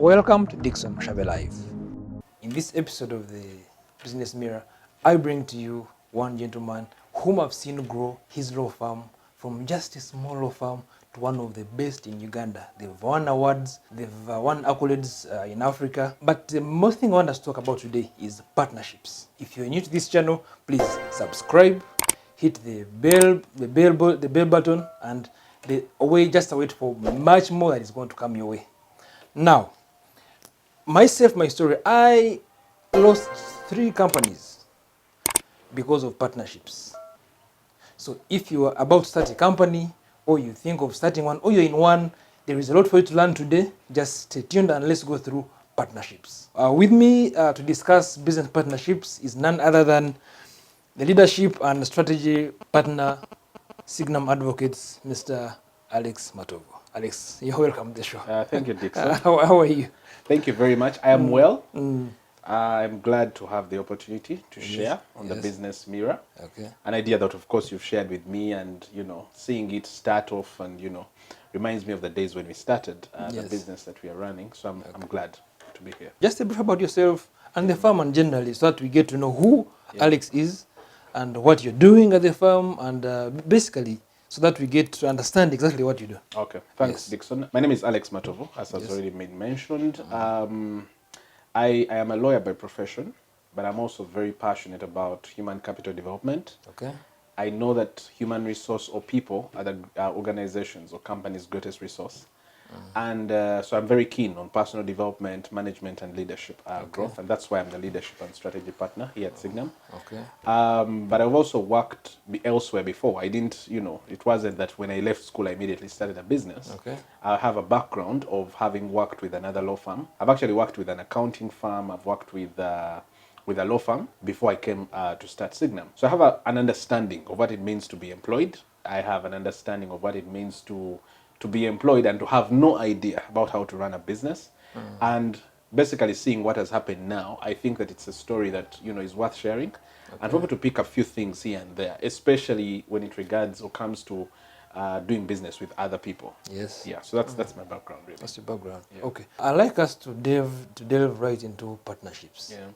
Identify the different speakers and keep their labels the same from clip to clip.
Speaker 1: Welcome to Dickson Mushabe Live. In this episode of the Business Mirror, I bring to you one gentleman whom I've seen grow his law firm from just a small law firm to one of the best in Uganda. They've won awards, they've won accolades in Africa. But the most thing I want us to talk about today is partnerships. If you're new to this channel, please subscribe, hit the bell button, and just wait for much more that is going to come your way. Now, my story, I lost 3 companies because of partnerships. So if you are about to start a company, or you think of starting one, or you're in one, there is a lot for you to learn today. Just stay tuned and let's go through partnerships. With me to discuss business partnerships is none other than the leadership and strategy partner, Signum Advocates, Mr. Alex Matovu. Alex, you're welcome to the show.
Speaker 2: Thank you, Dickson.
Speaker 1: How are you?
Speaker 2: Thank you very much. I am well. I'm glad to have the opportunity to share on the Business Mirror.
Speaker 1: Okay.
Speaker 2: An idea that, of course, you've shared with me, and, seeing it start off and, reminds me of the days when we started the business that we are running. So I'm glad to be here.
Speaker 1: Just a brief about yourself and the firm and generally, so that we get to know who Alex is and what you're doing at the firm, and basically so that we get to understand exactly what you do.
Speaker 2: Okay, thanks, Dickson. My name is Alex Matovu, as has already been mentioned. I am a lawyer by profession, but I'm also very passionate about human capital development.
Speaker 1: Okay.
Speaker 2: I know that human resource or people are the organizations or companies' greatest resource. And so I'm very keen on personal development, management, and leadership growth. And that's why I'm the leadership and strategy partner here at Signum.
Speaker 1: Okay.
Speaker 2: But I've also worked elsewhere before. I didn't, it wasn't that when I left school, I immediately started a business.
Speaker 1: Okay.
Speaker 2: I have a background of having worked with another law firm. I've actually worked with an accounting firm. I've worked with a law firm before I came to start Signum. So I have an understanding of what it means to be employed. I have an understanding of what it means to be employed and to have no idea about how to run a business. And basically seeing what has happened now, I think that it's a story that, is worth sharing. And for me to pick a few things here and there, especially when it regards or comes to doing business with other people.
Speaker 1: Yes.
Speaker 2: Yeah, so that's my background, really.
Speaker 1: That's your background.
Speaker 2: Yeah.
Speaker 1: Okay. I'd like us to delve right into partnerships.
Speaker 2: Yeah.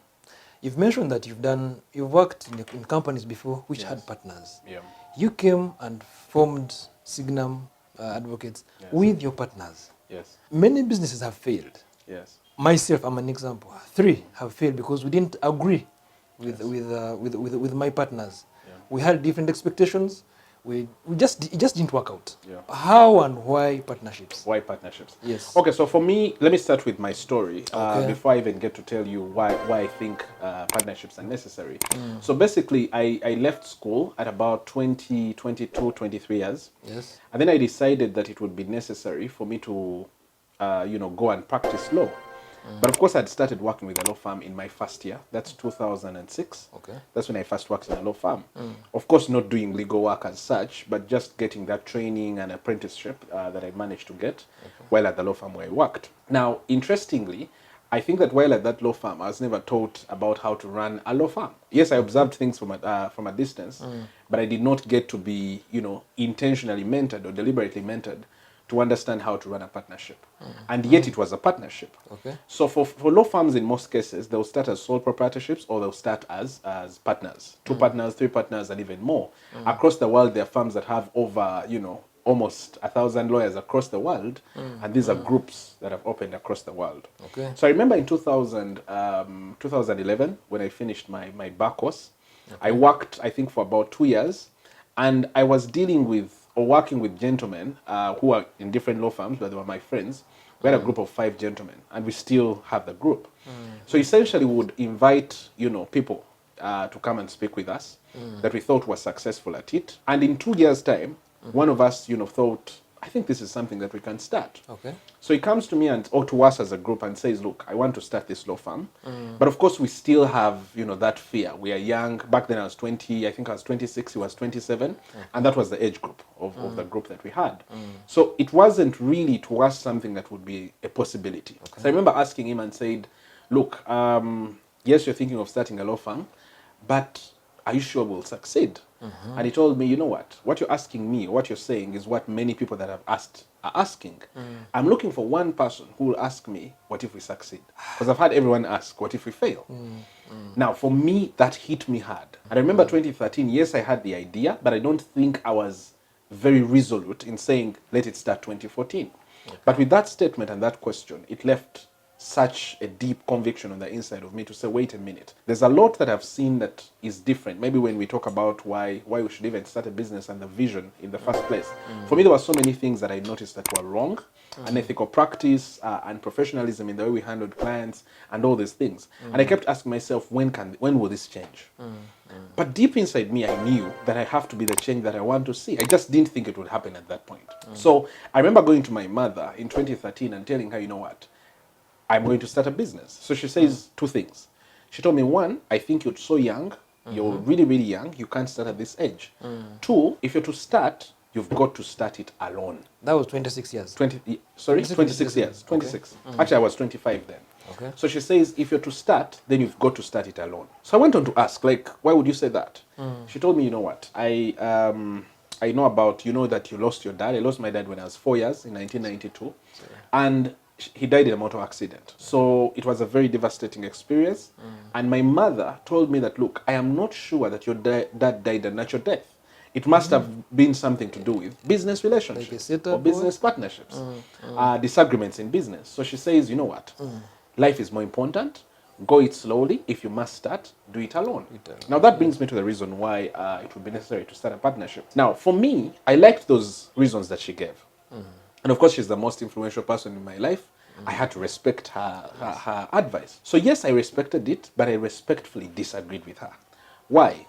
Speaker 1: You've mentioned that you've worked in companies before which had partners.
Speaker 2: Yeah.
Speaker 1: You came and formed Signum Advocates with your partners.
Speaker 2: Yes.
Speaker 1: Many businesses have failed.
Speaker 2: Yes.
Speaker 1: Myself, I'm an example. 3 have failed because we didn't agree with my partners.
Speaker 2: Yeah.
Speaker 1: We had different expectations. It just didn't work out.
Speaker 2: Yeah.
Speaker 1: How and why partnerships?
Speaker 2: Why partnerships?
Speaker 1: Yes.
Speaker 2: Okay, so for me, let me start with my story
Speaker 1: Okay.
Speaker 2: before I even get to tell you why I think partnerships are necessary. So basically, I left school at about 22, 23 years.
Speaker 1: Yes.
Speaker 2: And then I decided that it would be necessary for me to, go and practice law. But of course, I'd started working with a law firm in my first year. That's 2006.
Speaker 1: Okay.
Speaker 2: That's when I first worked in a law firm. Of course, not doing legal work as such, but just getting that training and apprenticeship that I managed to get while at the law firm where I worked. Now, interestingly, I think that while at that law firm, I was never taught about how to run a law firm. Yes, I observed things from a distance, but I did not get to be, intentionally mentored or deliberately mentored to understand how to run a partnership. And yet it was a partnership.
Speaker 1: Okay.
Speaker 2: So for law firms, in most cases, they'll start as sole proprietorships or they'll start as partners. 2 partners, 3 partners, and even more. Across the world, there are firms that have over, almost 1,000 lawyers across the world. And these are groups that have opened across the world.
Speaker 1: Okay.
Speaker 2: So I remember in 2011, when I finished my bar course, I worked, I think, for about 2 years. And I was dealing with or working with gentlemen who are in different law firms, but they were my friends. We had a group of 5 gentlemen, and we still have the group. So essentially, we would invite, people to come and speak with us that we thought were successful at it. And in 2 years' time, one of us, thought, I think this is something that we can start.
Speaker 1: Okay.
Speaker 2: So he comes to me or to us as a group and says, look, I want to start this law firm. But of course, we still have, that fear. We are young. Back then I was 20, I think I was 26, he was 27. And that was the age group of the group that we had. So it wasn't really to us something that would be a possibility. Okay. So I remember asking him and said, look, yes, you're thinking of starting a law firm, but are you sure we'll succeed? And he told me, you know what you're asking me, what you're saying is what many people that have asked are asking. I'm looking for one person who will ask me, what if we succeed? Because I've had everyone ask, what if we fail? Now, for me, that hit me hard. I remember 2013, yes, I had the idea, but I don't think I was very resolute in saying, let it start 2014. Okay. But with that statement and that question, it left such a deep conviction on the inside of me to say, wait a minute, there's a lot that I've seen that is different. Maybe when we talk about why we should even start a business and the vision in the first place. For me, there were so many things that I noticed that were wrong. Unethical practice and professionalism in the way we handled clients and all these things. And I kept asking myself, when will this change? But deep inside me, I knew that I have to be the change that I want to see. I just didn't think it would happen at that point. So I remember going to my mother in 2013 and telling her, you know what, I'm going to start a business. So she says two things. She told me, one, I think you're so young, you're really, really young, you can't start at this age. Two, if you're to start, you've got to start it alone.
Speaker 1: That was 26 years.
Speaker 2: 26 years. 26. Okay. Actually, I was 25 then.
Speaker 1: Okay.
Speaker 2: So she says, if you're to start, then you've got to start it alone. So I went on to ask, like, why would you say that? She told me, you know what, I know about, you know that you lost your dad. I lost my dad when I was 4 years in 1992. Sorry. And he died in a motor accident. So it was a very devastating experience. And my mother told me that, look, I am not sure that your dad died a natural death. It must have been something to do with business relationships or business partnerships, disagreements in business. So she says, you know what, life is more important. Go it slowly. If you must start, do it alone. Now that brings me to the reason why it would be necessary to start a partnership. Now, for me, I liked those reasons that she gave. And of course, she's the most influential person in my life. I had to respect her advice. So yes, I respected it, but I respectfully disagreed with her. Why?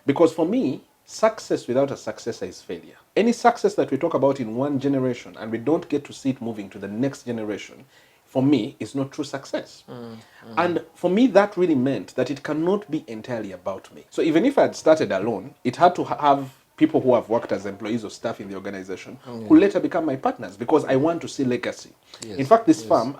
Speaker 2: Because for me, success without a successor is failure. Any success that we talk about in one generation and we don't get to see it moving to the next generation, for me, is not true success. And for me, that really meant that it cannot be entirely about me. So even if I had started alone, it had to have people who have worked as employees or staff in the organization who later become my partners, because I want to see legacy. In fact, this firm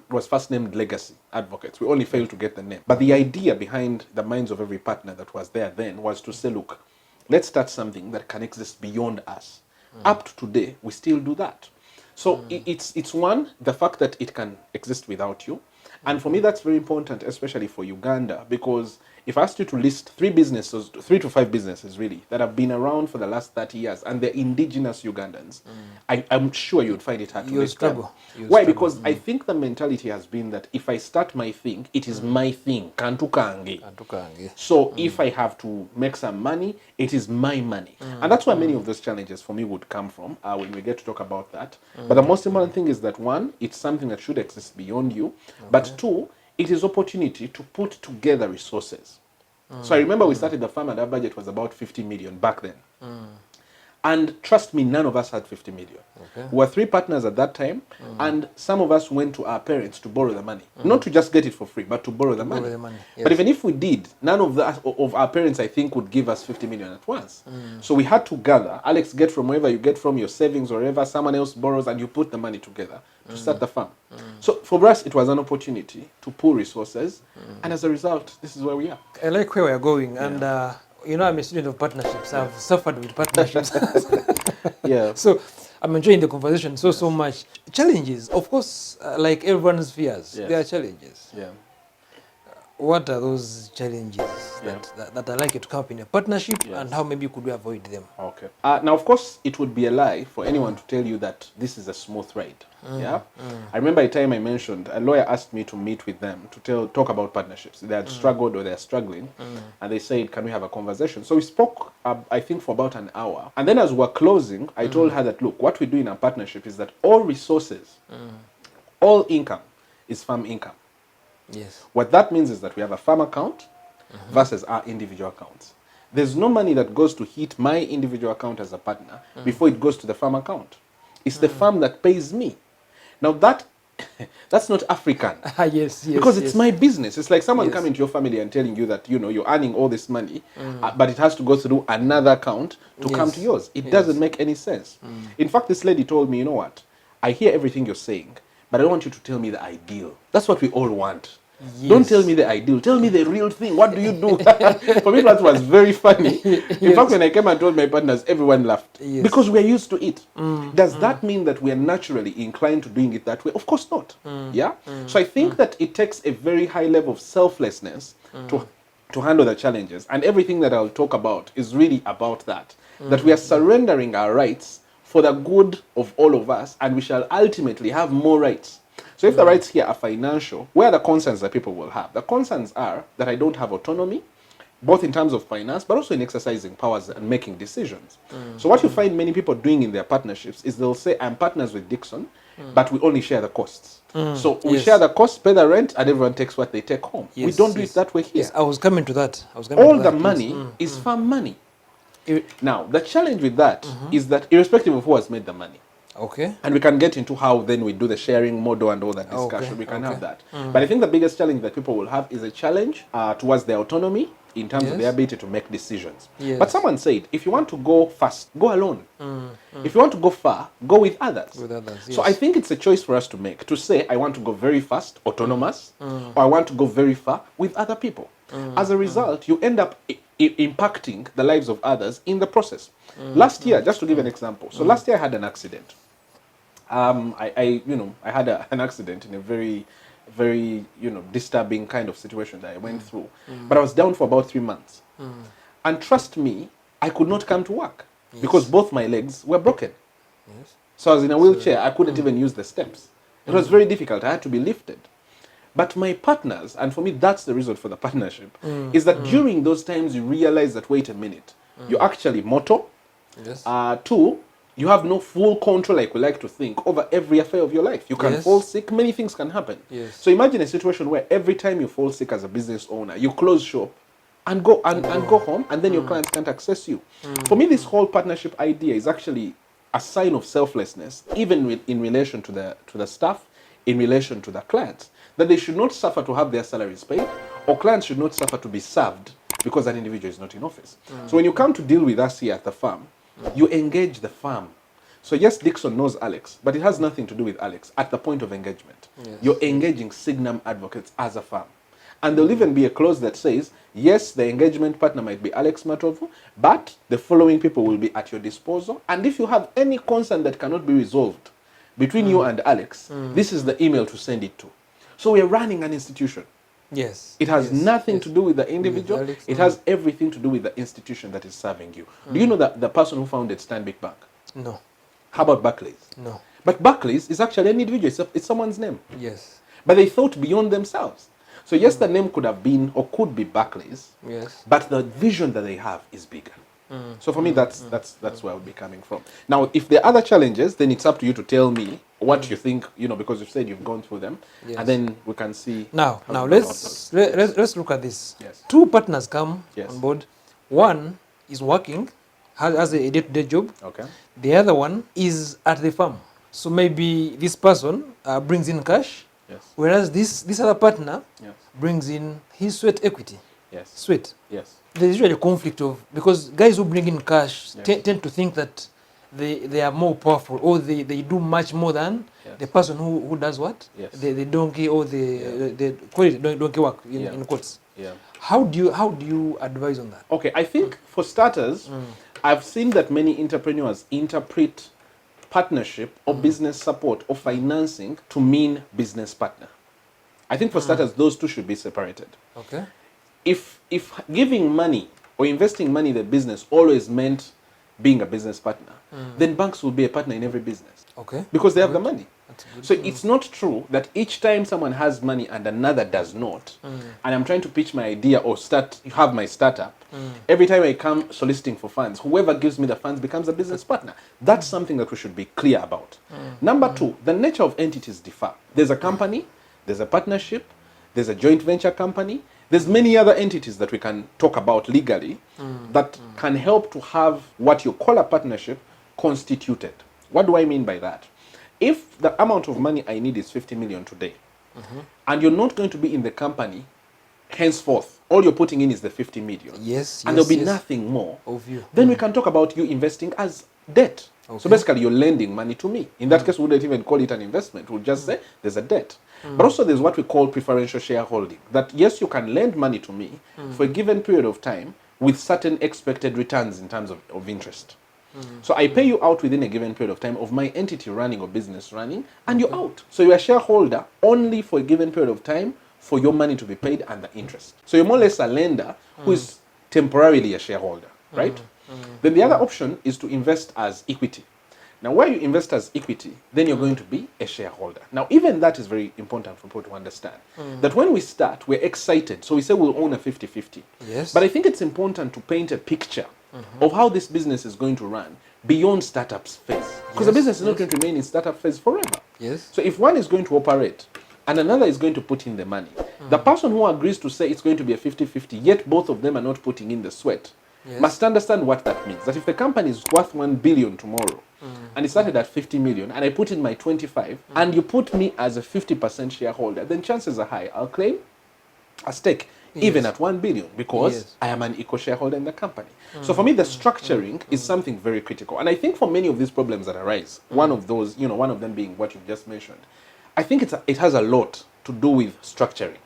Speaker 2: was first named Legacy Advocates. We only failed to get the name. But the idea behind the minds of every partner that was there then was to say, look, let's start something that can exist beyond us. Up to today, we still do that. So it's one, the fact that it can exist without you. And for me, that's very important, especially for Uganda, because if I asked you to list 3 to 5 businesses really, that have been around for the last 30 years, and they're indigenous Ugandans, I'm sure you'd find it hard to list them. Why? Because I think the mentality has been that if I start my thing, it is my thing. Kantu kange. So if I have to make some money, it is my money. And that's where many of those challenges for me would come from when we get to talk about that. But the most important thing is that, one, it's something that should exist beyond you. But two, it is opportunity to put together resources. So I remember we started the farm and our budget was about 50 million back then. And trust me, none of us had 50 million. We were 3 partners at that time, and some of us went to our parents to borrow the money. Not to just get it for free, but to borrow the money. Yes. But even if we did, none of our parents, I think, would give us 50 million at once. So we had to gather. Alex, get from wherever you get from, your savings or wherever, someone else borrows, and you put the money together to start the farm. So for us, it was an opportunity to pool resources, and as a result, this is where we are.
Speaker 1: I like where we're going, and you know, I'm a student of partnerships. I've suffered with partnerships. So I'm enjoying the conversation so much. Challenges, of course, like everyone's fears, there are challenges. What are those challenges that are likely to come up in a partnership, and how maybe could we avoid them? Okay.
Speaker 2: Now, of course, it would be a lie for anyone to tell you that this is a smooth ride. I remember a time I mentioned, a lawyer asked me to meet with them to talk about partnerships. They had struggled or they're struggling, and they said, can we have a conversation? So we spoke, I think, for about an hour. And then as we're closing, I told her that, look, what we do in our partnership is that all resources, all income is farm income.
Speaker 1: Yes.
Speaker 2: What that means is that we have a farm account versus our individual accounts. There's no money that goes to hit my individual account as a partner before it goes to the farm account. It's the farm that pays me. Now that's not African.
Speaker 1: Yes,
Speaker 2: because it's my business. It's like someone coming to your family and telling you that, you know, you're earning all this money, but it has to go through another account to come to yours. It doesn't make any sense. In fact, this lady told me, you know what, I hear everything you're saying, but I don't want you to tell me the ideal. That's what we all want. Don't tell
Speaker 1: Yes.
Speaker 2: me the ideal. Tell me the real thing. What do you do? For me, that was very funny. In fact, when I came and told my partners, everyone laughed.
Speaker 1: Yes.
Speaker 2: Because we're used to it. Does that mean that we are naturally inclined to doing it that way? Of course not. Yeah? So I think that it takes a very high level of selflessness to handle the challenges. And everything that I'll talk about is really about that. That we are surrendering our rights for the good of all of us, and we shall ultimately have more rights. So if the rights here are financial, where are the concerns that people will have? The concerns are that I don't have autonomy, both in terms of finance, but also in exercising powers and making decisions. So what you find many people doing in their partnerships is they'll say, I'm partners with Dickson, but we only share the costs. So we
Speaker 1: Yes.
Speaker 2: share the costs, pay the rent, and everyone takes what they take home. We
Speaker 1: Yes,
Speaker 2: don't do
Speaker 1: yes.
Speaker 2: it that way here.
Speaker 1: Yes, I was coming to that. All
Speaker 2: All
Speaker 1: to
Speaker 2: the
Speaker 1: that,
Speaker 2: money
Speaker 1: yes.
Speaker 2: is farm money.
Speaker 1: I-
Speaker 2: Now, the challenge with that is that irrespective of who has made the money,
Speaker 1: Okay.
Speaker 2: and we can get into how then we do the sharing model and all that
Speaker 1: Okay,
Speaker 2: discussion. We can
Speaker 1: okay.
Speaker 2: have that. But I think the biggest challenge that people will have is a challenge towards their autonomy in terms of
Speaker 1: Yes.
Speaker 2: their ability to make decisions.
Speaker 1: Yes.
Speaker 2: But someone said, if you want to go fast, go alone. If you want to go far, go with others.
Speaker 1: With others,
Speaker 2: So I
Speaker 1: yes.
Speaker 2: think it's a choice for us to make, to say, I want to go very fast, autonomous, or I want to go very far with other people. As a result, you end up impacting the lives of others in the process. Last year, just to give an example, so last year I had an accident. I had an accident in a very, very, disturbing kind of situation that I went through. But I was down for about 3 months. And trust me, I could not come to work because both my legs were broken.
Speaker 1: Yes.
Speaker 2: So I was in a wheelchair. I couldn't even use the steps. It was very difficult. I had to be lifted. But my partners, and for me that's the reason for the partnership, is that during those times you realize that, wait a minute, you're actually mortal.
Speaker 1: Yes.
Speaker 2: 2, you have no full control, like we like to think, over every affair of your life. You can
Speaker 1: Yes.
Speaker 2: fall sick, many things can happen.
Speaker 1: Yes.
Speaker 2: So imagine a situation where every time you fall sick as a business owner, you close shop and go home, and then your clients can't access you. For me, this whole partnership idea is actually a sign of selflessness, even in relation to the staff, in relation to the clients, that they should not suffer to have their salaries paid, or clients should not suffer to be served because an individual is not in office. So when you come to deal with us here at the farm, you engage the farm. So yes, Dickson knows Alex, but it has nothing to do with Alex at the point of engagement.
Speaker 1: Yes.
Speaker 2: You're engaging Signum Advocates as a farm. And there'll even be a clause that says, yes, the engagement partner might be Alex Matovu, but the following people will be at your disposal. And if you have any concern that cannot be resolved between you and Alex, this is the email to send it to. So we're running an institution.
Speaker 1: Yes.
Speaker 2: It has
Speaker 1: Yes.
Speaker 2: nothing
Speaker 1: Yes.
Speaker 2: to do with the individual.
Speaker 1: Alex,
Speaker 2: It has everything to do with the institution that is serving you. Do you know that the person who founded Stanbic Bank?
Speaker 1: No.
Speaker 2: How about Barclays?
Speaker 1: No.
Speaker 2: But Barclays is actually an individual. It's someone's name.
Speaker 1: Yes.
Speaker 2: But they thought beyond themselves. So yes, the name could have been or could be Barclays,
Speaker 1: Yes.
Speaker 2: but the vision that they have is bigger. So for me, that's where I would be coming from. Now, if there are other challenges, then it's up to you to tell me what you think, because you've said you've gone through them,
Speaker 1: Yes.
Speaker 2: and then we can see.
Speaker 1: Now
Speaker 2: how to
Speaker 1: let's let's look at this.
Speaker 2: Yes.
Speaker 1: 2 partners come
Speaker 2: Yes.
Speaker 1: on board. One is working, has a day-to-day job.
Speaker 2: Okay.
Speaker 1: The other one is at the farm. So maybe this person brings in cash,
Speaker 2: Yes.
Speaker 1: whereas this other partner
Speaker 2: Yes.
Speaker 1: brings in his sweat equity.
Speaker 2: Yes.
Speaker 1: Sweat.
Speaker 2: Yes.
Speaker 1: There's usually a conflict of, because guys who bring in cash
Speaker 2: Yes.
Speaker 1: tend to think that they are more powerful, or they do much more than
Speaker 2: Yes.
Speaker 1: the person who does what?
Speaker 2: Yes.
Speaker 1: The donkey, or the call it donkey work in quotes.
Speaker 2: Yeah.
Speaker 1: How do you advise on that?
Speaker 2: Okay, I think for starters, I've seen that many entrepreneurs interpret partnership or business support or financing to mean business partner. I think for starters, those two should be separated.
Speaker 1: Okay.
Speaker 2: If giving money or investing money in the business always meant being a business partner, then banks will be a partner in every business
Speaker 1: Okay.
Speaker 2: because they have the money.
Speaker 1: That's good.
Speaker 2: So it's not true that each time someone has money and another does not, and I'm trying to pitch my idea or have my startup, every time I come soliciting for funds, whoever gives me the funds becomes a business partner. That's something that we should be clear about. Number 2, the nature of entities differ. There's a company, there's a partnership, there's a joint venture company, there's many other entities that we can talk about legally that can help to have what you call a partnership constituted. What do I mean by that? If the amount of money I need is 50 million today, and you're not going to be in the company henceforth, all you're putting in is the 50 million,
Speaker 1: Yes.
Speaker 2: and there'll be nothing more,
Speaker 1: of you.
Speaker 2: then we can talk about you investing as debt. So
Speaker 1: Okay.
Speaker 2: basically, you're lending money to me. In that case, we wouldn't even call it an investment. We'll just say there's a debt. But also there's what we call preferential shareholding. That yes, you can lend money to me for a given period of time with certain expected returns in terms of interest. So I pay you out within a given period of time of my entity running or business running, and you're out. So you're a shareholder only for a given period of time for your money to be paid and the interest. So you're more or less a lender who is temporarily a shareholder, right? Then the other option is to invest as equity. Now, where you invest as equity, then you're going to be a shareholder. Now, even that is very important for people to understand. That when we start, we're excited. So we say we'll own a 50-50.
Speaker 1: Yes.
Speaker 2: But I think it's important to paint a picture of how this business is going to run beyond startups phase. Because the business is not going to remain in startup phase forever.
Speaker 1: Yes.
Speaker 2: So if one is going to operate and another is going to put in the money, the person who agrees to say it's going to be a 50-50, yet both of them are not putting in the sweat, must understand what that means. That if the company is worth 1 billion tomorrow, and it started at 50 million, and I put in my 25, and you put me as a 50% shareholder, then chances are high I'll claim a stake, even at 1 billion, because I am an equal shareholder in the company. So for me, the structuring is something very critical. And I think for many of these problems that arise, one of those, one of them being what you've just mentioned, I think it has a lot to do with structuring.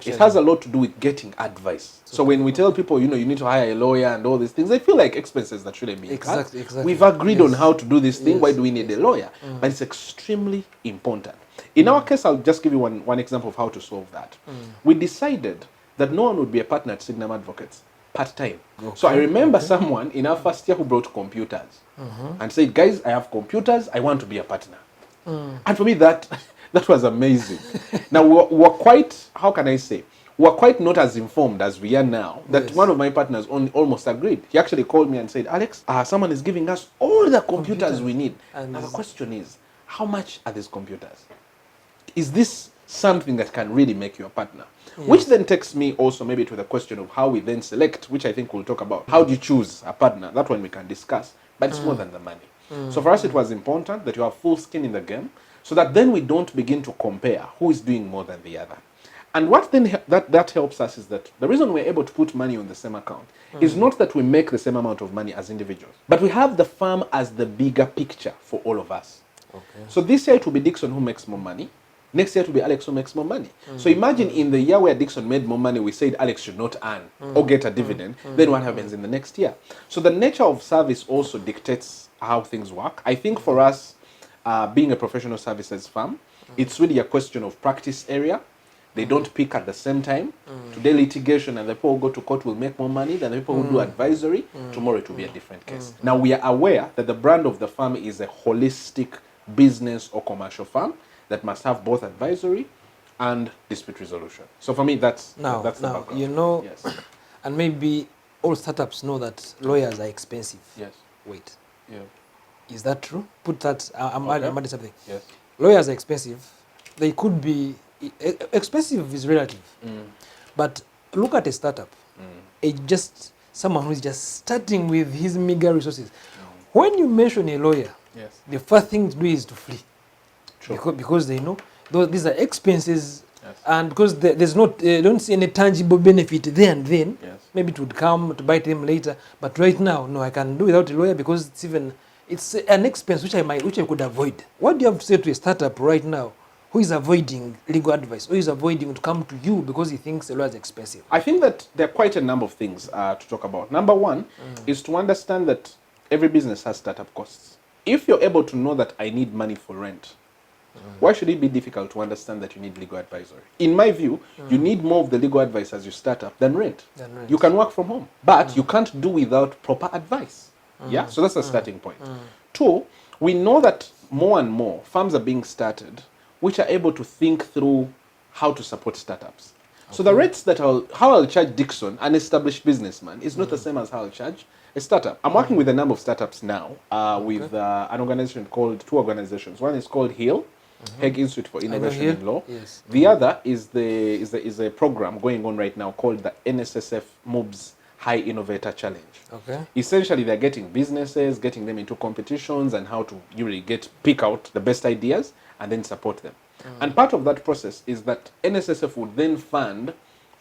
Speaker 2: It has a lot to do with getting advice. So when we tell people, you need to hire a lawyer and all these things, they feel like expenses that shouldn't be incurred.
Speaker 1: Exactly.
Speaker 2: We've agreed on how to do this thing. Why do we need a lawyer? But it's extremely important. In our case, I'll just give you one example of how to solve that. We decided that no one would be a partner at Signum Advocates part-time. So I remember someone in our first year who brought computers and said, guys, I have computers. I want to be a partner. And for me, that was amazing. Now, we're quite, how can I say, we're quite not as informed as we are now, that one of my partners almost agreed. He actually called me and said, Alex, someone is giving us all the computers we need. And now the question is, how much are these computers? Is this something that can really make you a partner? Which then takes me also maybe to the question of how we then select, which I think we'll talk about. How do you choose a partner? That one we can discuss, but it's more than the money. So for us, it was important that you have full skin in the game, so that then we don't begin to compare who is doing more than the other. And what then that helps us is that the reason we're able to put money on the same account is not that we make the same amount of money as individuals, but we have the firm as the bigger picture for all of us. So this year it will be Dickson who makes more money. Next year it will be Alex who makes more money. So imagine in the year where Dickson made more money, we said Alex should not earn or get a dividend. Then what happens in the next year? So the nature of service also dictates how things work. I think for us, being a professional services firm, it's really a question of practice area. They don't pick at the same time. Today litigation and the people who go to court will make more money than the people who do advisory. Tomorrow it will be a different case. Now we are aware that the brand of the firm is a holistic business or commercial firm that must have both advisory and dispute resolution. So for me, that's the background. Yes.
Speaker 1: And maybe all startups know that lawyers are expensive.
Speaker 2: Yes.
Speaker 1: Wait.
Speaker 2: Yeah.
Speaker 1: Is that true? Put that, I'm adding something.
Speaker 2: Yes.
Speaker 1: Lawyers are expensive. They could be, expensive is relative. But look at a startup. Just someone who is just starting with his meager resources. When you mention a lawyer, the first thing to do is to flee. Because they know these are expenses, and because there's not, don't see any tangible benefit there and then. Maybe it would come to bite them later. But right now, no, I can do without a lawyer because it's an expense which I could avoid. What do you have to say to a startup right now who is avoiding legal advice, who is avoiding to come to you because he thinks the lawyer is expensive?
Speaker 2: I think that there are quite a number of things to talk about. Number one is to understand that every business has startup costs. If you're able to know that I need money for rent, why should it be difficult to understand that you need legal advisory? In my view, you need more of the legal advice as you start up than rent. You can work from home, but you can't do without proper advice. So that's the starting point. Two, we know that more and more firms are being started which are able to think through how to support startups. So the rates that how I'll charge Dickson, an established businessman, is not the same as how I'll charge a startup. I'm working with a number of startups now with an organization called, two organizations. One is called HIL, Hague Institute for Innovation in Law. The other is a program going on right now called the NSSF MOBS High Innovator Challenge. Essentially, they're getting businesses, getting them into competitions and how to really pick out the best ideas and then support them. And part of that process is that NSSF would then fund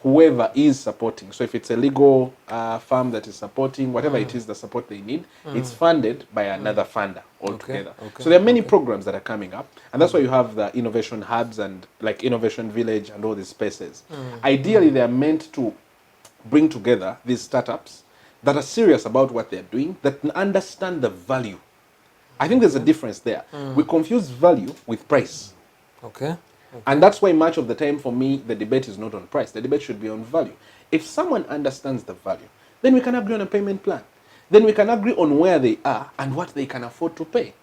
Speaker 2: whoever is supporting. So if it's a legal firm that is supporting, whatever it is the support they need, it's funded by another funder altogether.
Speaker 1: Okay.
Speaker 2: So there are many programs that are coming up, and that's why you have the innovation hubs and like Innovation Village and all these spaces. Ideally, they are meant to bring together these startups that are serious about what they're doing, that understand the value. I think there's a difference there. We confuse value with price.
Speaker 1: Okay.
Speaker 2: And that's why much of the time for me, the debate is not on price. The debate should be on value. If someone understands the value, then we can agree on a payment plan. Then we can agree on where they are and what they can afford to pay.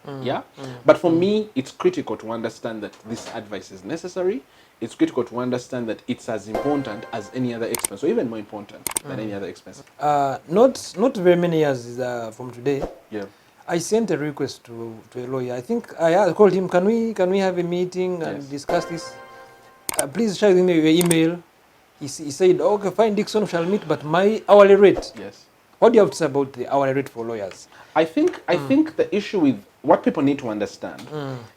Speaker 2: But for me, it's critical to understand that this advice is necessary. It's critical to understand that it's as important as any other expense, or even more important than any other expense.
Speaker 1: Not very many years from today.
Speaker 2: Yeah.
Speaker 1: I sent a request to a lawyer. I think I called him. Can we have a meeting and discuss this? Please share with me your email. He said, okay, fine, Dickson, we shall meet, but my hourly rate.
Speaker 2: Yes.
Speaker 1: What do you have to say about the hourly rate for lawyers?
Speaker 2: I think the issue with what people need to understand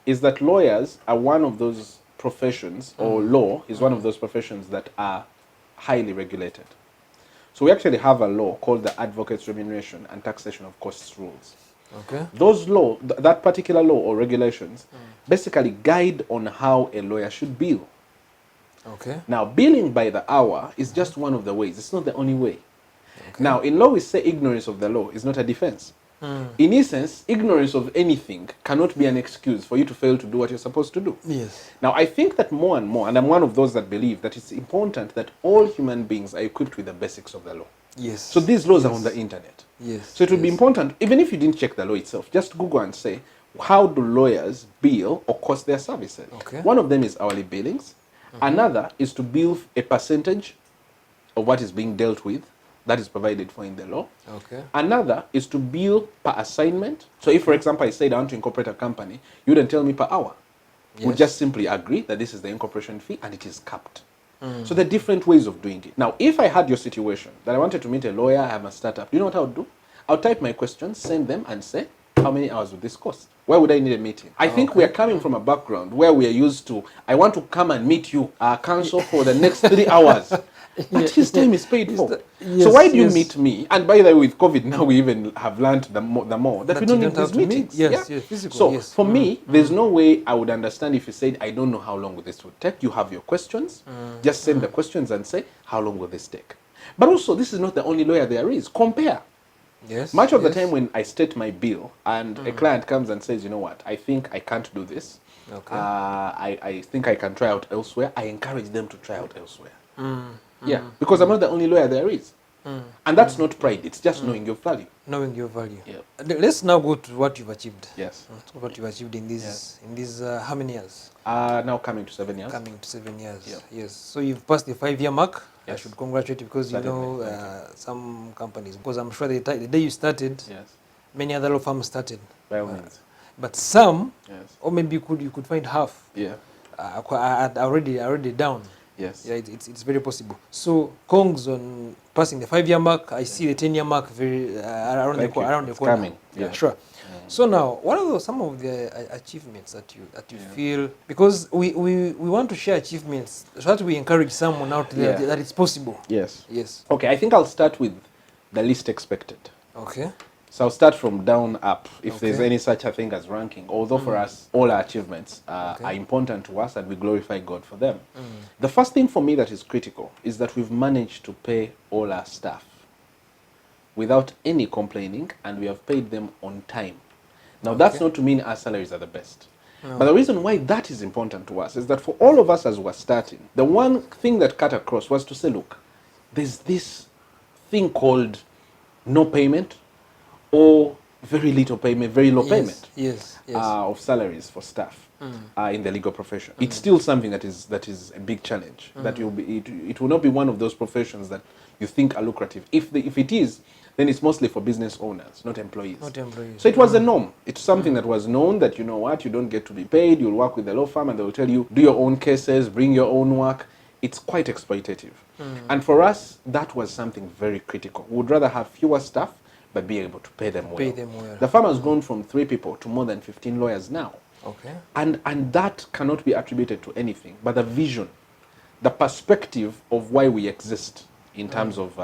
Speaker 2: is that lawyers are one of those professions, or law is one of those professions that are highly regulated. So we actually have a law called the Advocates Remuneration and Taxation of Costs Rules.
Speaker 1: Okay.
Speaker 2: Those law, that particular law or regulations, basically guide on how a lawyer should bill.
Speaker 1: Okay.
Speaker 2: Now, billing by the hour is just one of the ways. It's not the only way. Okay. Now, in law, we say ignorance of the law is not a defense. In essence, ignorance of anything cannot be an excuse for you to fail to do what you're supposed to do.
Speaker 1: Yes.
Speaker 2: Now, I think that more and more, and I'm one of those that believe that it's important that all human beings are equipped with the basics of the law.
Speaker 1: Yes.
Speaker 2: So these laws are on the internet.
Speaker 1: Yes.
Speaker 2: So it would be important, even if you didn't check the law itself, just Google and say, how do lawyers bill or cost their services?
Speaker 1: Okay.
Speaker 2: One of them is hourly billings. Another is to bill a percentage of what is being dealt with that is provided for in the law.
Speaker 1: Okay.
Speaker 2: Another is to bill per assignment. So if, for example, I said I want to incorporate a company, you wouldn't tell me per hour.
Speaker 1: Yes.
Speaker 2: We just simply agree that this is the incorporation fee and it is capped. So there are different ways of doing it. Now, if I had your situation, that I wanted to meet a lawyer, I have a startup, do you know what I would do? I'll type my questions, send them, and say, how many hours would this cost? Why would I need a meeting? I think we are coming from a background where we are used to, I want to come and meet you, counsel, for the next 3 hours. But his time is paid for. So why do you meet me? And by the way, with COVID now, we even have learned the more that we don't need these meetings.
Speaker 1: Yes, physical.
Speaker 2: So for me, there's no way I would understand if you said, I don't know how long this would take. You have your questions. Just send the questions and say, how long will this take? But also, this is not the only lawyer there is. Compare.
Speaker 1: Yes.
Speaker 2: Much of the time when I state my bill and a client comes and says, you know what, I think I can't do this.
Speaker 1: Okay.
Speaker 2: I think I can try out elsewhere. I encourage them to try out elsewhere. Yeah, because I'm not the only lawyer there is. And that's not pride, it's just knowing your value.
Speaker 1: Knowing your value.
Speaker 2: Yeah.
Speaker 1: Let's now go to what you've achieved.
Speaker 2: Yes.
Speaker 1: What you've achieved in these how many years?
Speaker 2: Now coming to 7 years.
Speaker 1: Coming to 7 years.
Speaker 2: Yeah.
Speaker 1: Yes. So you've passed the 5-year mark. I
Speaker 2: Yes.
Speaker 1: should congratulate you because
Speaker 2: Certainly.
Speaker 1: you know some companies, because I'm sure the day you started,
Speaker 2: Yes,
Speaker 1: many other law firms started.
Speaker 2: by all means.
Speaker 1: But some,
Speaker 2: Yes.
Speaker 1: or maybe you could find half
Speaker 2: Yeah.
Speaker 1: are already down.
Speaker 2: Yes.
Speaker 1: Yeah, it's very possible. So Kongs on passing the 5-year mark. I see the 10-year mark very around
Speaker 2: Thank
Speaker 1: the
Speaker 2: you.
Speaker 1: around the
Speaker 2: It's
Speaker 1: corner.
Speaker 2: coming.
Speaker 1: Yeah,
Speaker 2: Yeah.
Speaker 1: sure. So now, what are some of the achievements that you feel? Because we want to share achievements so that we encourage someone out there that it's possible.
Speaker 2: Yes.
Speaker 1: Yes.
Speaker 2: Okay, I think I'll start with the least expected.
Speaker 1: Okay.
Speaker 2: So I'll start from down up, if there's
Speaker 1: Okay.
Speaker 2: any such a thing as ranking. Although for us, all our achievements are important to us and we glorify God for them. The first thing for me that is critical is that we've managed to pay all our staff without any complaining, and we have paid them on time. Now, that's not to mean our salaries are the best.
Speaker 1: No.
Speaker 2: But the reason why that is important to us is that for all of us as we're starting, the one thing that cut across was to say, look, there's this thing called no payment or very little payment, very low payment
Speaker 1: Yes.
Speaker 2: of salaries for staff in the legal profession. It's still something that is a big challenge. That it will not be one of those professions that you think are lucrative. If it is, then it's mostly for business owners, not employees.
Speaker 1: Not employees.
Speaker 2: So it was a norm. It's something that was known that, you know what, you don't get to be paid, you'll work with the law firm and they'll tell you, do your own cases, bring your own work. It's quite exploitative. And for us, that was something very critical. We would rather have fewer staff, but be able to pay them well. The firm has gone from 3 people to more than 15 lawyers now.
Speaker 1: Okay.
Speaker 2: And that cannot be attributed to anything but the vision the perspective of why we exist in terms of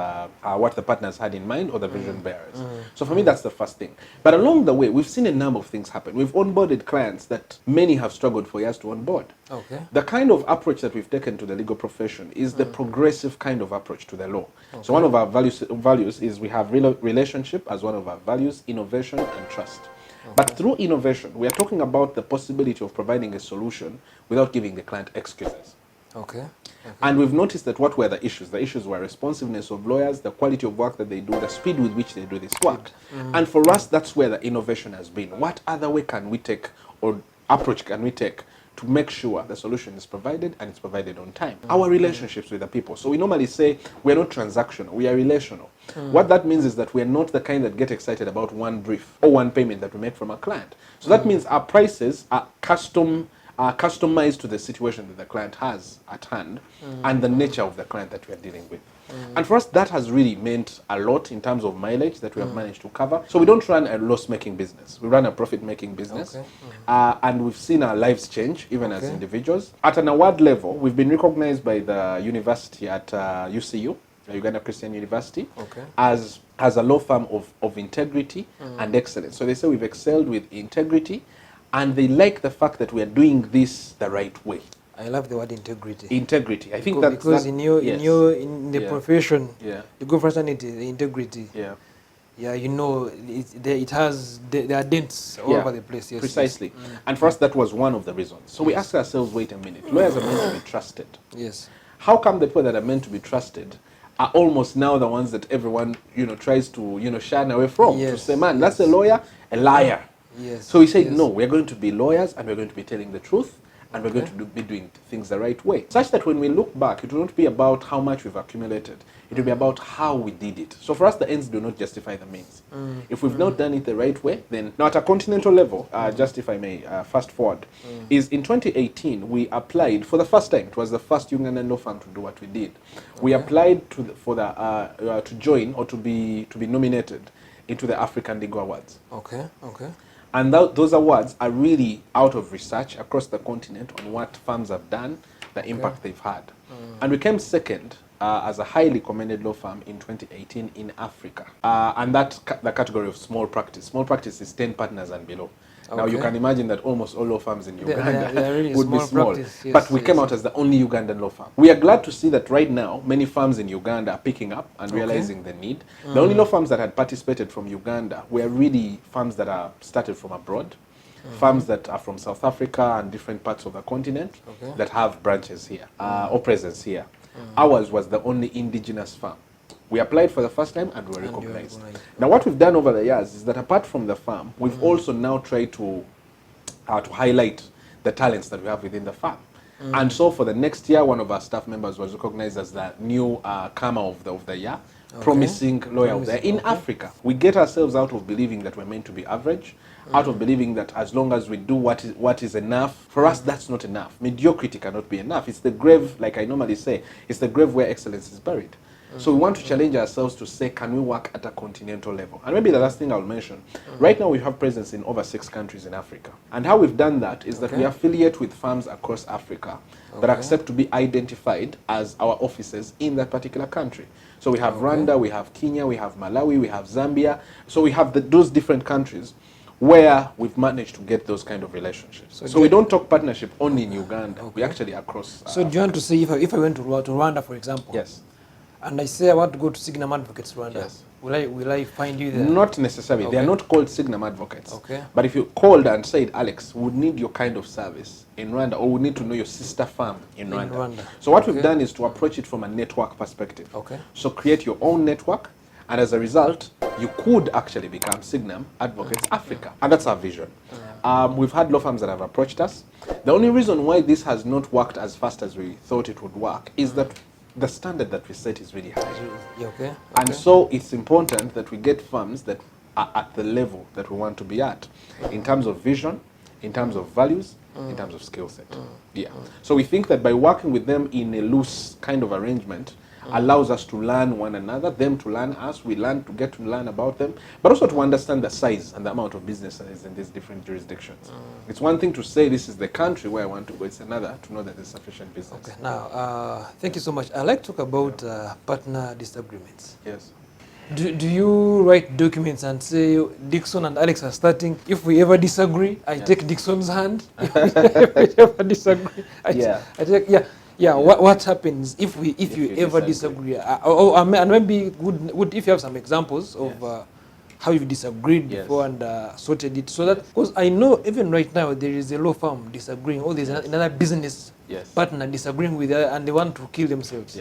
Speaker 2: what the partners had in mind or the vision bearers. So for me, that's the first thing. But along the way, we've seen a number of things happen. We've onboarded clients that many have struggled for years to onboard.
Speaker 1: Okay.
Speaker 2: The kind of approach that we've taken to the legal profession is the progressive kind of approach to the law. Okay. So one of our values is we have relationship as one of our values, innovation and trust. Okay. But through innovation, we are talking about the possibility of providing a solution without giving the client excuses.
Speaker 1: Okay. Okay.
Speaker 2: And we've noticed that what were the issues? The issues were responsiveness of lawyers, the quality of work that they do, the speed with which they do this work. And for us, that's where the innovation has been. What other way can we take or approach can we take to make sure the solution is provided and it's provided on time? Our relationships with the people. So we normally say we're not transactional, we are relational. What that means is that we are not the kind that get excited about one brief or one payment that we make from a client. So that means our prices are customized to the situation that the client has at hand and the nature of the client that we are dealing with. And for us, that has really meant a lot in terms of mileage that we have managed to cover. So we don't run a loss-making business. We run a profit-making business. Okay. And we've seen our lives change, even as individuals. At an award level, we've been recognized by the university at UCU, Uganda Christian University, as a law firm of integrity and excellence. So they say we've excelled with integrity, and they like the fact that we are doing this the right way.
Speaker 1: I love the word integrity.
Speaker 2: Integrity. I think that's
Speaker 1: because in the profession, the good fraternity, the integrity.
Speaker 2: Yeah.
Speaker 1: Yeah, you know, there are dents all over the place. Yes,
Speaker 2: precisely. Yes. And for us, that was one of the reasons. So we asked ourselves, wait a minute, lawyers are meant to be trusted.
Speaker 1: Yes.
Speaker 2: How come the people that are meant to be trusted are almost now the ones that everyone, tries to, shun away from? To say, man, that's a lawyer, a liar.
Speaker 1: Yes.
Speaker 2: So we said, no, we're going to be lawyers and we're going to be telling the truth and we're going to be doing things the right way. Such that when we look back, it will not be about how much we've accumulated. It will be about how we did it. So for us, the ends do not justify the means. If we've not done it the right way, then... Now at a continental level, just if I may fast forward, is in 2018, we applied for the first time. It was the first Ugandan law firm to do what we did. We applied to join or to be nominated into the African Legal Awards. Okay. And those awards are really out of research across the continent on what firms have done, the impact they've had. And we came second as a highly commended law firm in 2018 in Africa. And that's the category of small practice. Small practice is 10 partners and below. Now you can imagine that almost all law firms in Uganda really would be small. Yes, but we came out as the only Ugandan law firm. We are glad to see that right now many firms in Uganda are picking up and realizing the need. The only law firms that had participated from Uganda were really firms that are started from abroad, firms that are from South Africa and different parts of the continent that have branches here or presence here. Ours was the only indigenous firm. We applied for the first time and we were recognized. Now what we've done over the years is that apart from the firm, we've also now tried to highlight the talents that we have within the firm. And so for the next year, one of our staff members was recognized as the new Kama of the year, promising lawyer of the year in Africa. We get ourselves out of believing that we're meant to be average, out of believing that as long as we do what is enough, for us that's not enough. Mediocrity cannot be enough. It's the grave, like I normally say, it's the grave where excellence is buried. So we want to challenge ourselves to say, can we work at a continental level? And maybe the last thing I'll mention, right now we have presence in over 6 countries in Africa. And how we've done that is that we affiliate with firms across Africa that accept to be identified as our offices in that particular country. So we have Rwanda, we have Kenya, we have Malawi, we have Zambia. So we have those different countries where we've managed to get those kind of relationships. So we don't talk partnership only in Uganda. We actually across
Speaker 1: So do you want to say, if I went to Rwanda, for example, and I say I want to go to Signum Advocates Rwanda, will I find you there?
Speaker 2: Not necessarily. They are not called Signum Advocates. But if you called and said, Alex, we would need your kind of service in Rwanda, or we need to know your sister firm in Rwanda. So what we've done is to approach it from a network perspective. So create your own network, and as a result, you could actually become Signum Advocates Africa. And that's our vision. We've had law firms that have approached us. The only reason why this has not worked as fast as we thought it would work is that the standard that we set is really high. And so it's important that we get firms that are at the level that we want to be at in terms of vision, in terms of values, in terms of skill set. So we think that by working with them in a loose kind of arrangement, allows us to learn one another, them to learn us, we get to learn about them, but also to understand the size and the amount of businesses in these different jurisdictions. It's one thing to say this is the country where I want to go, it's another to know that there's sufficient business.
Speaker 1: Okay, now, thank you so much. I'd like to talk about partner disagreements.
Speaker 2: Yes.
Speaker 1: Do you write documents and say, Dickson and Alex are starting, if we ever disagree, I take Dickson's hand, if we ever disagree, I take, what happens if you ever disagree? And maybe good if you have some examples of how you disagreed before and sorted it, so that, because I know even right now there is a law firm disagreeing, or there's another business partner disagreeing with her, and they want to kill themselves.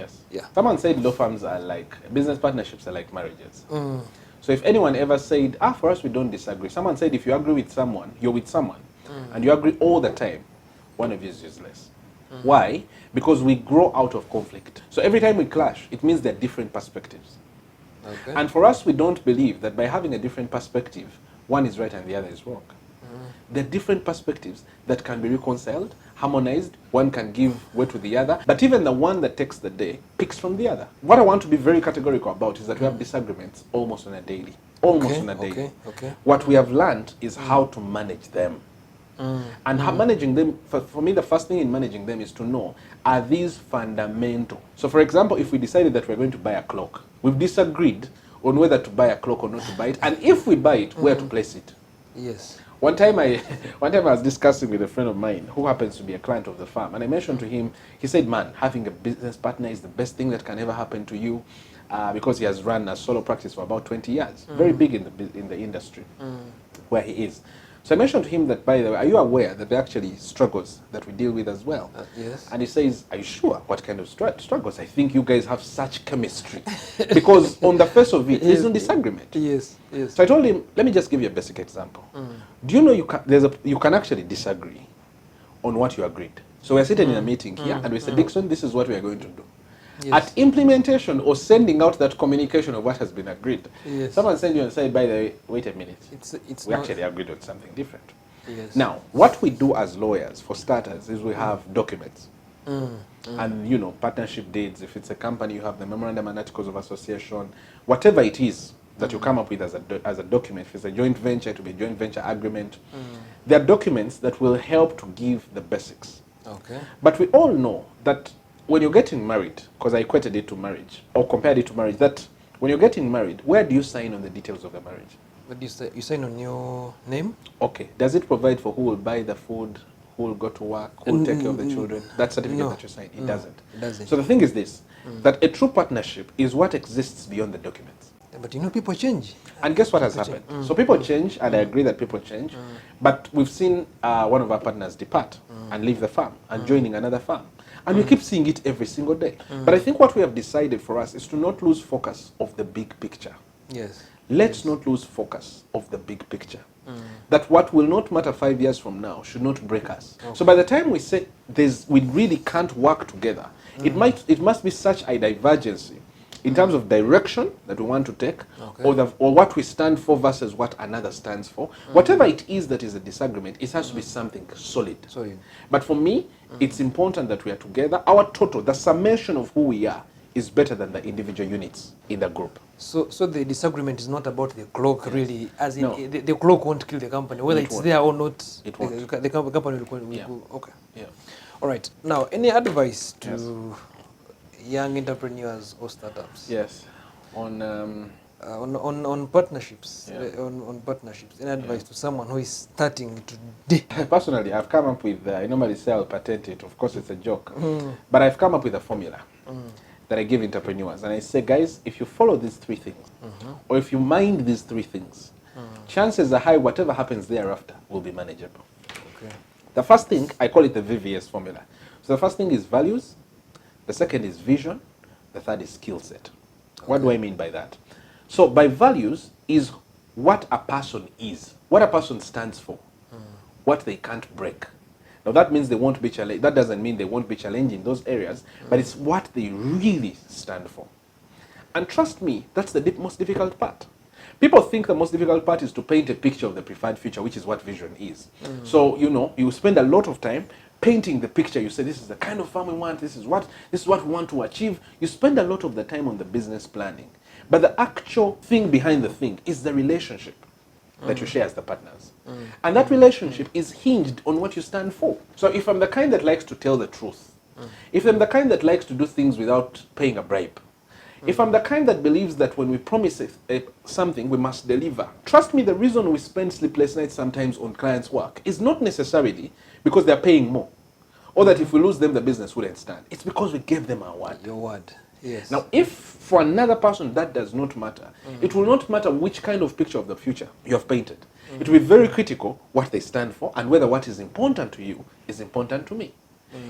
Speaker 2: Someone said law firms are like, business partnerships are like marriages. So if anyone ever said, for us we don't disagree, someone said if you agree with someone, you're with someone, and you agree all the time, one of you is useless. Why? Because we grow out of conflict. So every time we clash, it means there are different perspectives. Okay. And for us, we don't believe that by having a different perspective, one is right and the other is wrong. There are different perspectives that can be reconciled, harmonized, one can give way to the other, but even the one that takes the day picks from the other. What I want to be very categorical about is that we have disagreements almost on a daily. What we have learned is how to manage them. And managing them, for me, the first thing in managing them is to know, are these fundamental? So for example, if we decided that we're going to buy a clock, we've disagreed on whether to buy a clock or not to buy it, and if we buy it, where to place it.
Speaker 1: Yes.
Speaker 2: One time I was discussing with a friend of mine who happens to be a client of the firm, and I mentioned to him, he said, man, having a business partner is the best thing that can ever happen to you, because he has run a solo practice for about 20 years, very big in the industry where he is. So I mentioned to him that, by the way, are you aware that there are actually struggles that we deal with as well?
Speaker 1: Yes.
Speaker 2: And he says, are you sure? What kind of struggles? I think you guys have such chemistry. Because on the face of it, there's no disagreement.
Speaker 1: Yes.
Speaker 2: So I told him, let me just give you a basic example. Do you know you can actually disagree on what you agreed? So we're sitting in a meeting here, and we say, Dickson, this is what we are going to do. Yes. At implementation or sending out that communication of what has been agreed, someone sends you and say, by the way, wait a minute, we actually agreed on something different. Yes. Now, what we do as lawyers, for starters, is we have documents. And, partnership deeds. If it's a company, you have the memorandum and articles of association, whatever it is that you come up with as a document. If it's a joint venture, it will be a joint venture agreement. There are documents that will help to give the basics. Okay. But we all know that when you're getting married, because I equated it to marriage, or compared it to marriage, that when you're getting married, where do you sign on the details of the marriage?
Speaker 1: What do you say? You sign on your name?
Speaker 2: Okay. Does it provide for who will buy the food, who will go to work, who will take care of the children? That certificate that you sign, it doesn't. It doesn't. So the thing is this, that a true partnership is what exists beyond the documents.
Speaker 1: But people change.
Speaker 2: And guess what has happened? So people change, and I agree that people change, but we've seen one of our partners depart and leave the firm and joining another firm. And we keep seeing it every single day. But I think what we have decided for us is to not lose focus of the big picture.
Speaker 1: Yes.
Speaker 2: Let's not lose focus of the big picture. That what will not matter 5 years from now should not break us. Okay. So by the time we say we really can't work together, it must be such a divergence in terms of direction that we want to take, or what we stand for versus what another stands for. Whatever it is that is a disagreement, it has to be something solid. But for me, it's important that we are together. Our total, the summation of who we are, is better than the individual units in the group.
Speaker 1: So the disagreement is not about the clock, really, as in the clock won't kill the company, whether it's there or not.
Speaker 2: It won't.
Speaker 1: The company will go. Okay. Yeah. All right. Now, any advice to young entrepreneurs or startups?
Speaker 2: Yes. On
Speaker 1: partnerships. On partnerships. Any advice to someone who is starting today?
Speaker 2: Personally, I've come up with, I normally say I'll patent it. Of course, it's a joke. But I've come up with a formula that I give entrepreneurs. And I say, guys, if you follow these 3 things, or if you mind these 3 things, chances are high whatever happens thereafter will be manageable. Okay. The first thing, I call it the VVS formula. So the first thing is values. The second is vision. The third is skill set. Okay. What do I mean by that? So by values is what a person is, what a person stands for, what they can't break. Now that means they won't be challenged. That doesn't mean they won't be challenged in those areas, but it's what they really stand for. And trust me, that's the most difficult part. People think the most difficult part is to paint a picture of the preferred future, which is what vision is. So, you spend a lot of time painting the picture. You say, this is the kind of farm we want, this is what we want to achieve. You spend a lot of the time on the business planning. But the actual thing behind the thing is the relationship that you share as the partners. And that relationship is hinged on what you stand for. So if I'm the kind that likes to tell the truth, if I'm the kind that likes to do things without paying a bribe, if I'm the kind that believes that when we promise something, we must deliver, trust me, the reason we spend sleepless nights sometimes on clients' work is not necessarily because they're paying more, or that if we lose them, the business wouldn't stand. It's because we gave them our word.
Speaker 1: Your word. Yes.
Speaker 2: Now, if for another person that does not matter, it will not matter which kind of picture of the future you have painted. It will be very critical what they stand for and whether what is important to you is important to me.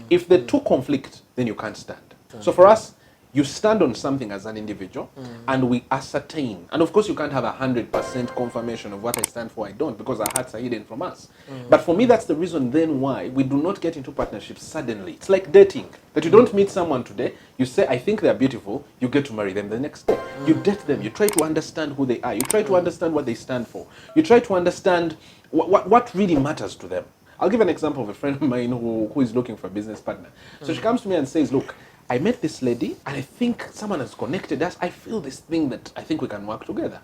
Speaker 2: If the two conflict, then you can't stand. So for us, you stand on something as an individual, and we ascertain. And of course, you can't have 100% confirmation of what I stand for, I don't, because our hearts are hidden from us. But for me, that's the reason then why we do not get into partnerships suddenly. It's like dating, that you don't meet someone today, you say, I think they're beautiful, you get to marry them the next day. You date them, you try to understand who they are, you try to understand what they stand for, you try to understand what really matters to them. I'll give an example of a friend of mine who is looking for a business partner. So she comes to me and says, look, I met this lady, and I think someone has connected us. I feel this thing that I think we can work together.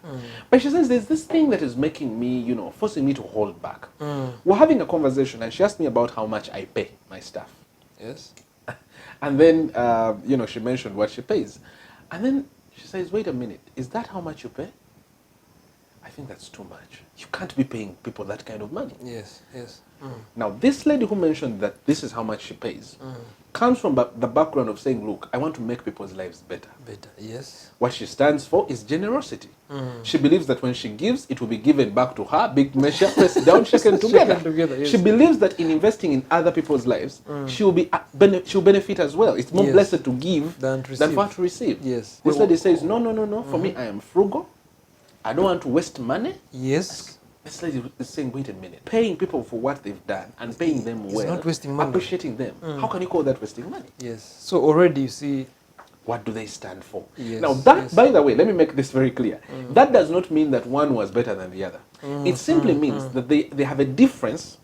Speaker 2: But she says, there's this thing that is making me, forcing me to hold back. We're having a conversation, and she asked me about how much I pay my staff.
Speaker 1: Yes.
Speaker 2: And then, she mentioned what she pays. And then she says, wait a minute, is that how much you pay? I think that's too much. You can't be paying people that kind of money.
Speaker 1: Yes, yes.
Speaker 2: Now, this lady who mentioned that this is how much she pays comes from the background of saying, look, I want to make people's lives better.
Speaker 1: Better, yes.
Speaker 2: What she stands for is generosity. She believes that when she gives, it will be given back to her, big measure, pressed down, shaken together.
Speaker 1: Yes.
Speaker 2: She believes that in investing in other people's lives, she will benefit as well. It's more blessed to give than for to receive.
Speaker 1: Yes.
Speaker 2: This lady says, no. For me, I am frugal. I don't want to waste money.
Speaker 1: Yes.
Speaker 2: This lady is saying, wait a minute, paying people for what they've done and paying them well,
Speaker 1: not wasting money.
Speaker 2: Appreciating them. How can you call that wasting money?
Speaker 1: Yes. So already you see,
Speaker 2: what do they stand for?
Speaker 1: Yes,
Speaker 2: Now that,
Speaker 1: yes.
Speaker 2: by the way, let me make this very clear. That does not mean that one was better than the other. It simply means that they have a difference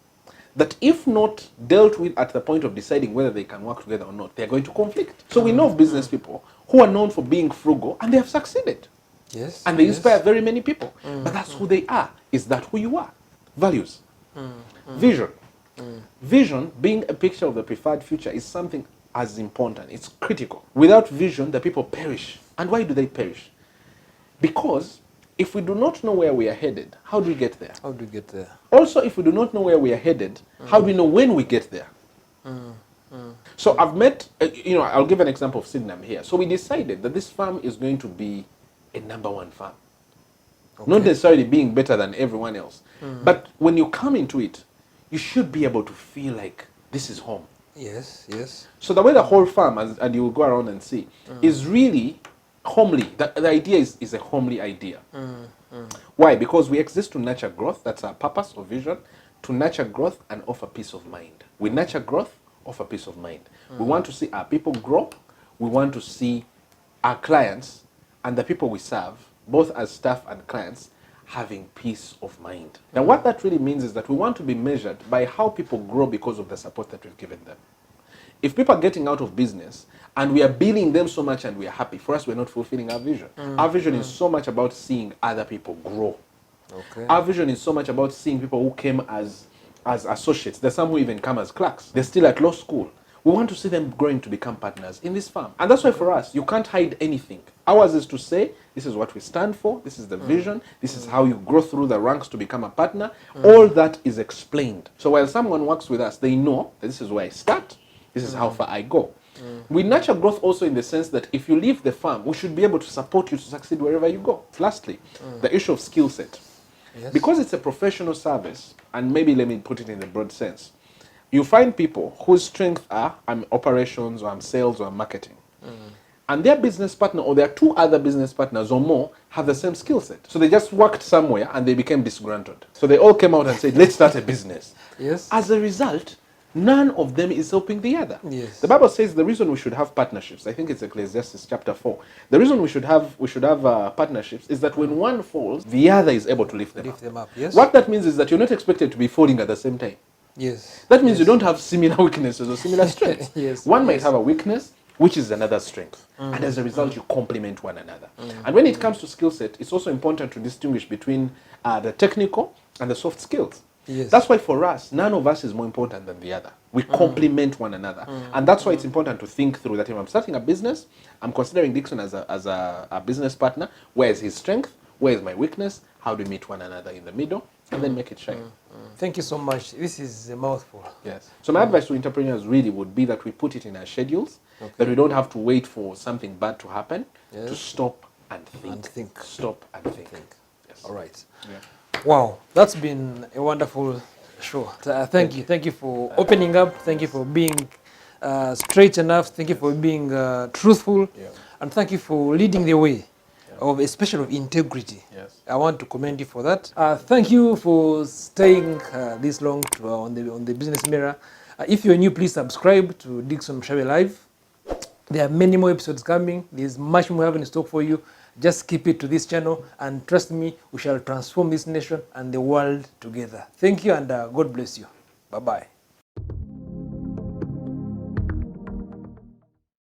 Speaker 2: that if not dealt with at the point of deciding whether they can work together or not, they are going to conflict. So we know of business people who are known for being frugal and they have succeeded.
Speaker 1: yes.
Speaker 2: And they inspire very many people. But that's who they are. Is that who you are? Values. Vision. Vision, being a picture of the preferred future, is something as important. It's critical. Without vision, the people perish. And why do they perish? Because if we do not know where we are headed, how do we get there?
Speaker 1: How do you get there?
Speaker 2: Also, if we do not know where we are headed, how do we know when we get there? So I've met, I'll give an example of Signum here. So we decided that this farm is going to be a #1 farm.
Speaker 1: Okay.
Speaker 2: Not necessarily being better than everyone else. But when you come into it, you should be able to feel like this is home.
Speaker 1: Yes, yes.
Speaker 2: So the way the whole farm, and you will go around and see, is really homely. The idea is a homely idea. Why? Because we exist to nurture growth. That's our purpose or vision. To nurture growth and offer peace of mind. We nurture growth, offer peace of mind. We want to see our people grow. We want to see our clients and the people we serve, both as staff and clients, having peace of mind. Now, what that really means is that we want to be measured by how people grow because of the support that we've given them. If people are getting out of business and we are billing them so much and we are happy, for us, we're not fulfilling our vision. Our vision is so much about seeing other people grow.
Speaker 1: Okay.
Speaker 2: Our vision is so much about seeing people who came as associates. There's some who even come as clerks. They're still at law school. We want to see them growing to become partners in this farm. And that's why for us, you can't hide anything. Ours is to say, this is what we stand for, this is the vision, this is how you grow through the ranks to become a partner. All that is explained. So while someone works with us, they know that this is where I start, this is how far I go. We nurture growth also in the sense that if you leave the farm, we should be able to support you to succeed wherever you go. Lastly, the issue of skill set.
Speaker 1: Yes.
Speaker 2: Because it's a professional service, and maybe let me put it in the broad sense, you find people whose strengths are, I'm operations, or I'm sales, or I'm marketing. And their business partner, or their two other business partners or more, have the same skill set. So they just worked somewhere and they became disgruntled. So they all came out and said, let's start a business.
Speaker 1: Yes.
Speaker 2: As a result, none of them is helping the other.
Speaker 1: Yes.
Speaker 2: The Bible says the reason we should have partnerships, I think it's Ecclesiastes chapter 4, the reason we should have partnerships is that when one falls, the other is able to lift them up.
Speaker 1: Lift them up, yes.
Speaker 2: What that means is that you're not expected to be falling at the same time.
Speaker 1: Yes.
Speaker 2: That means you don't have similar weaknesses or similar strengths.
Speaker 1: Yes.
Speaker 2: One might have a weakness, which is another strength. And as a result, you complement one another. And when it comes to skill set, it's also important to distinguish between the technical and the soft skills.
Speaker 1: Yes.
Speaker 2: That's why for us, none of us is more important than the other. We complement one another. And that's why it's important to think through that. If I'm starting a business, I'm considering Dickson as a business partner. Where is his strength? Where is my weakness? How do we meet one another in the middle? And then make it shine.
Speaker 1: Thank you so much. This is a mouthful.
Speaker 2: Yes. So my advice to entrepreneurs really would be that we put it in our schedules, that we don't have to wait for something bad to happen, to stop and think. Stop and think. Yes.
Speaker 1: All right.
Speaker 2: Yeah.
Speaker 1: Wow, that's been a wonderful show. Thank you. Thank you for opening up. Thank you for being straight enough. Thank you for being truthful.
Speaker 2: Yeah.
Speaker 1: And thank you for leading the way, especially of integrity.
Speaker 2: Yes.
Speaker 1: I want to commend you for that. Thank you for staying this long on the Business Mirror. If you're new, please subscribe to Dickson Mushabe Live. There are many more episodes coming. There's much more we have in stock for you. Just keep it to this channel, and trust me, we shall transform this nation and the world together. Thank you, and God bless you. Bye-bye.